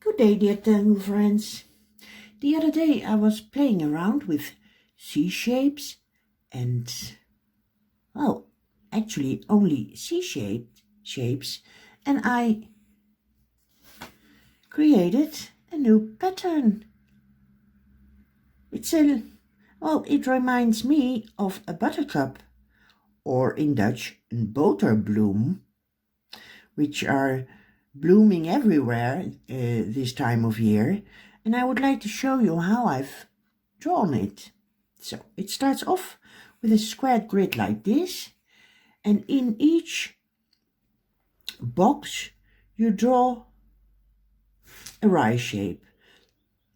Good day, dear tangle friends. The other day I was playing around with C shapes and, well, actually only shapes, and I created a new pattern. It reminds me of a buttercup, or in Dutch, een Boterbloem, which are blooming everywhere this time of year, and I would like to show you how I've drawn it. So it starts off with a squared grid like this, and in each box you draw a rise shape,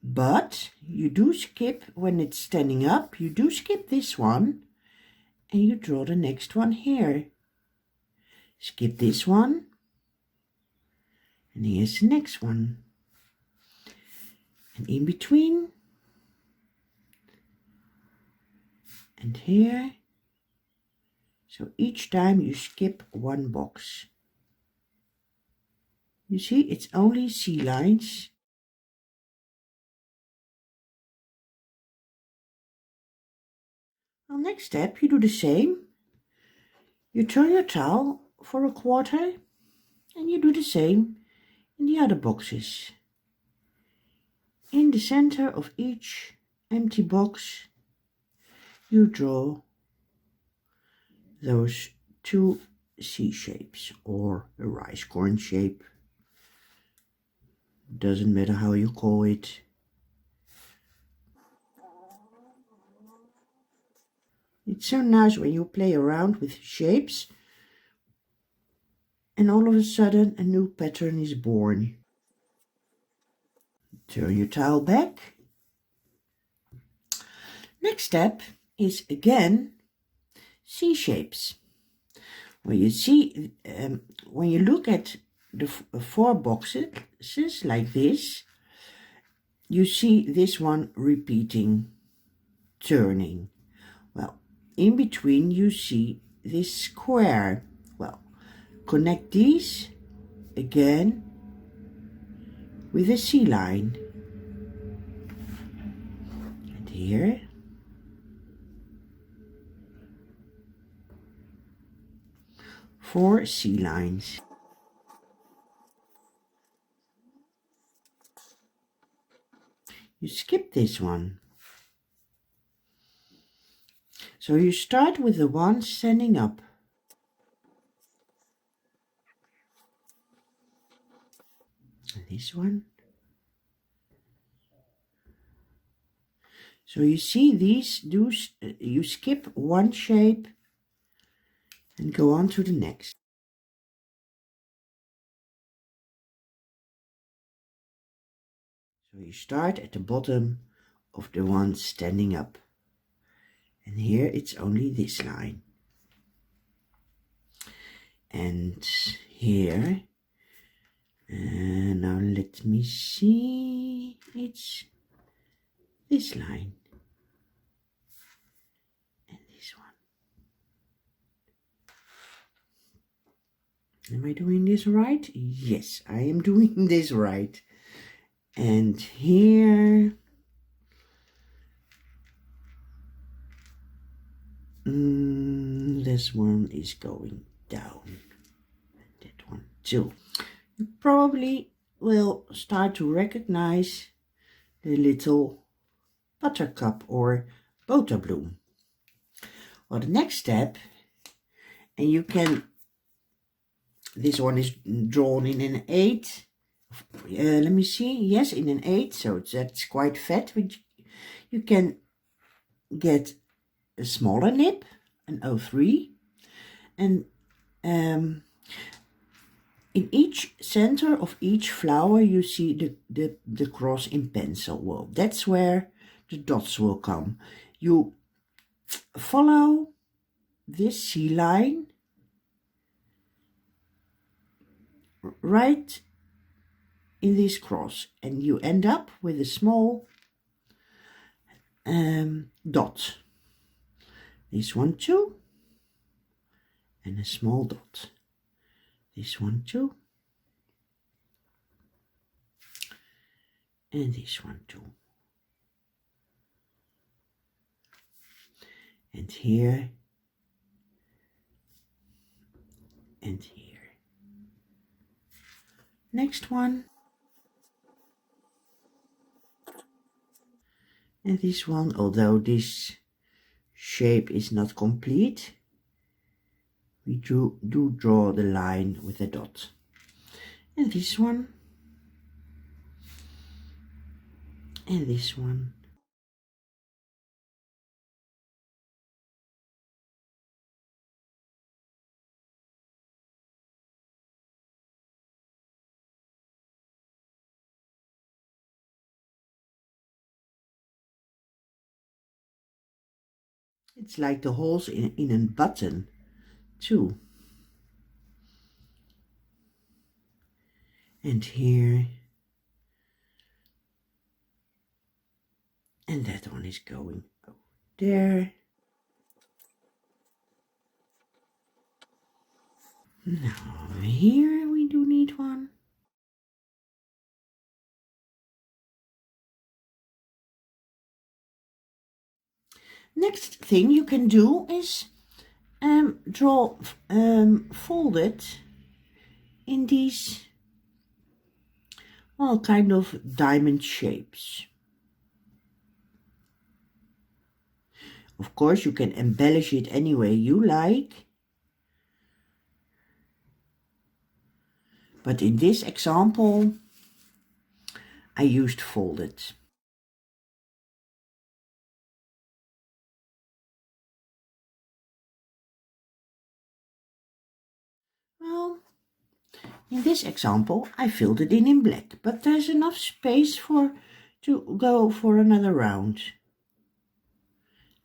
but you do skip, when it's standing up, you do skip this one and you draw the next one here. Skip this one, and here's the next one. And in between, and here. So each time you skip one box. You see, it's only C lines. Well, next step, you do the same. You turn your towel for a quarter, and you do the same in the other boxes. In the center of each empty box, you draw those two C shapes, or a rice corn shape. Doesn't matter how you call it. It's so nice when you play around with shapes and all of a sudden a new pattern is born. Turn your towel back. Next step is again C shapes. When you look at the four boxes like this, you see this one repeating, turning. Well, in between you see this square. Well, connect these again with a C line. And here. Four C lines. You skip this one. So you start with the one standing up. And this one. So you see these you skip one shape and go on to the next. So you start at the bottom of the one standing up. And here it's only this line. And here, now let me see, it's this line. And this one. Am I doing this right? Yes, I am doing this right. And here, this one is going down, and that one too. You probably will start to recognize the little buttercup or Boterbloem. Well, the next step, and you can, this one is drawn in an 8. Let me see, yes, in an 8, so that's quite fat, which you can get a smaller nib, an 03, and in each center of each flower you see the cross in pencil. Well, that's where the dots will come. You follow this C line right in this cross, and you end up with a small dot. This one too, and a small dot. This one too, and this one too. And here and here. Next one. And this one, although this shape is not complete, we do draw the line with a dot. And this one. And this one. It's like the holes in a button too. And here. And that one is going over there. Now over here we do need one. Next thing you can do is draw folded in these, well, kind of diamond shapes. Of course, you can embellish it any way you like. But in this example, I used folded. Well, in this example, I filled it in black, but there's enough space to go for another round.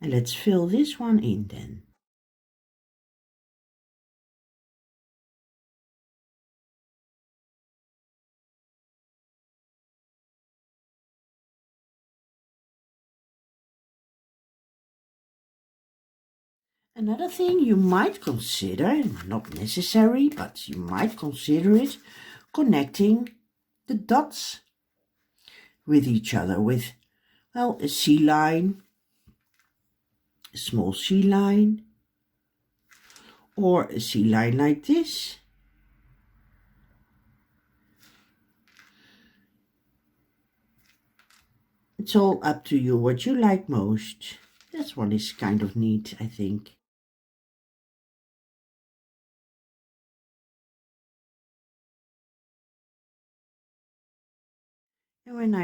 And let's fill this one in then. Another thing you might consider, not necessary, but you might consider it, connecting the dots with each other with, well, a C line, a small C line, or a C line like this. It's all up to you what you like most. This one is kind of neat, I think. And when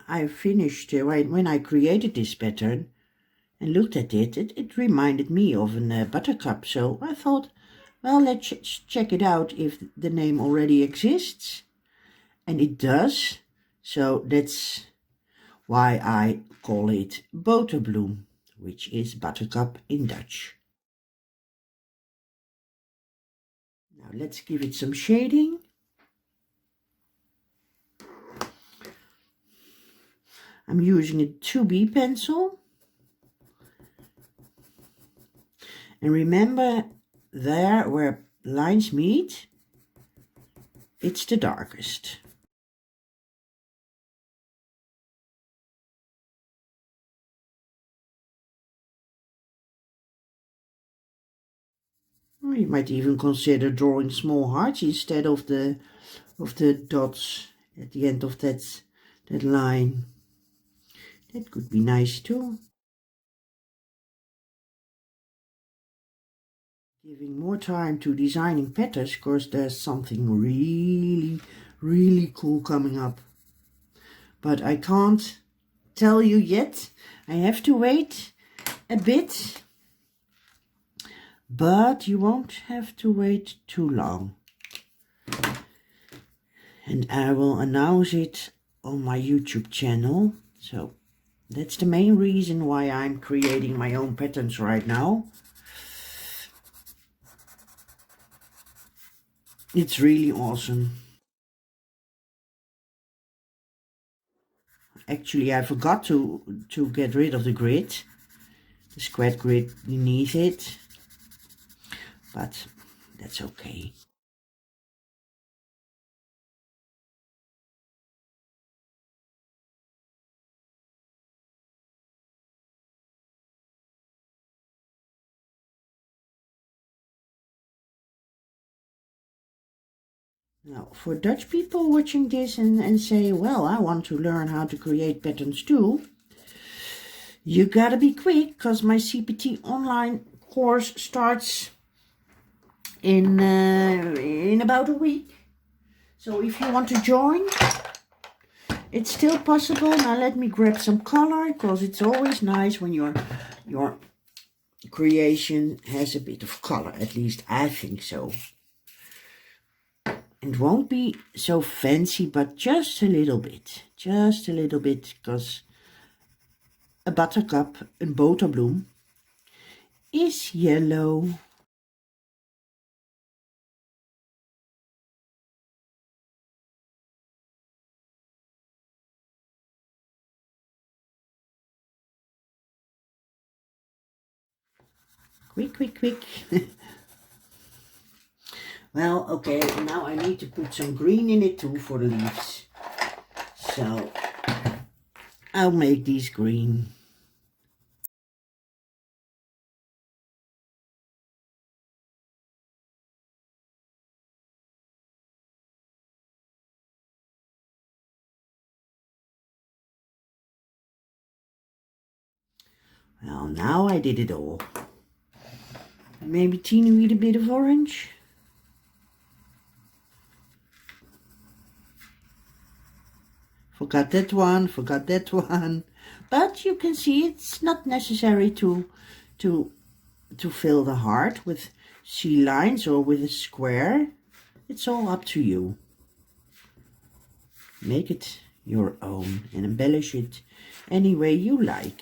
I finished, when I created this pattern and looked at it, it reminded me of a buttercup. So I thought, well, let's check it out if the name already exists. And it does. So that's why I call it Boterbloem, which is buttercup in Dutch. Now let's give it some shading. I'm using a 2B pencil. And remember, there where lines meet, it's the darkest. Or you might even consider drawing small hearts instead of the dots at the end of that line. That could be nice too. Giving more time to designing patterns, because there's something really cool coming up. But I can't tell you yet. I have to wait a bit. But you won't have to wait too long. And I will announce it on my YouTube channel. So that's the main reason why I'm creating my own patterns right now. It's really awesome. Actually, I forgot to get rid of the grid, the square grid beneath it, but that's okay. Now, for Dutch people watching this and say, well, I want to learn how to create patterns too, you gotta be quick, because my CPT online course starts in about a week. So if you want to join, it's still possible. Now let me grab some color, because it's always nice when your creation has a bit of color. At least I think so. It won't be so fancy, but just a little bit. Just a little bit, because a buttercup, a Boterbloem, is yellow. Quick, quick, quick. Well, okay, now I need to put some green in it too for the leaves. So I'll make these green. Well, now I did it all. Maybe teeny weeny bit of orange. Forgot that one, forgot that one. But you can see it's not necessary to fill the heart with sea lines or with a square. It's all up to you. Make it your own and embellish it any way you like.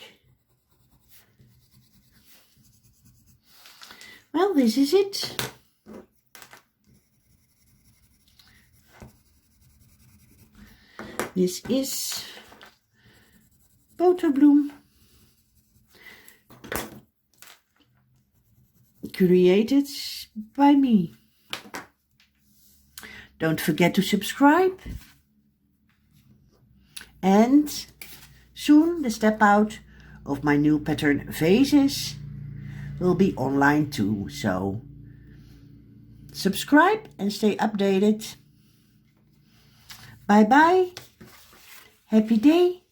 Well, this is it. This is Boterbloem, created by me. Don't forget to subscribe. And soon the step out of my new pattern vases will be online too. So subscribe and stay updated. Bye bye. Happy day.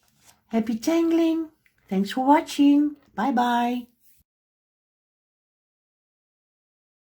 Happy tangling. Thanks for watching. Bye bye.